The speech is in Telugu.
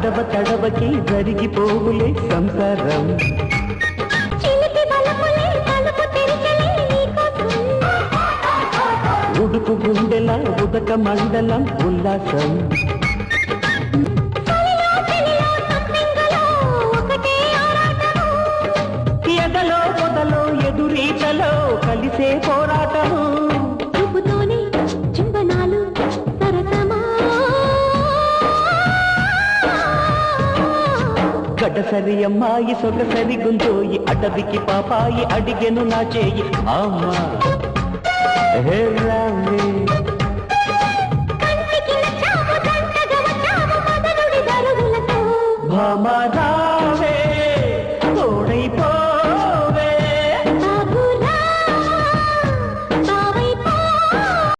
తడవ తడవకి జరిగిపోవులే సంసారం ఉడుకు గుండెల ఉదక మండలం ఉల్లాసం ఎదలో పొదలో ఎదురీతలో కలిసే పోరాటము గడ్డసరి అమ్మాయి సొగసరి గుంతోయి అటవికి పాపాయి అడిగెను నా చేయి అమ్మా హే రామే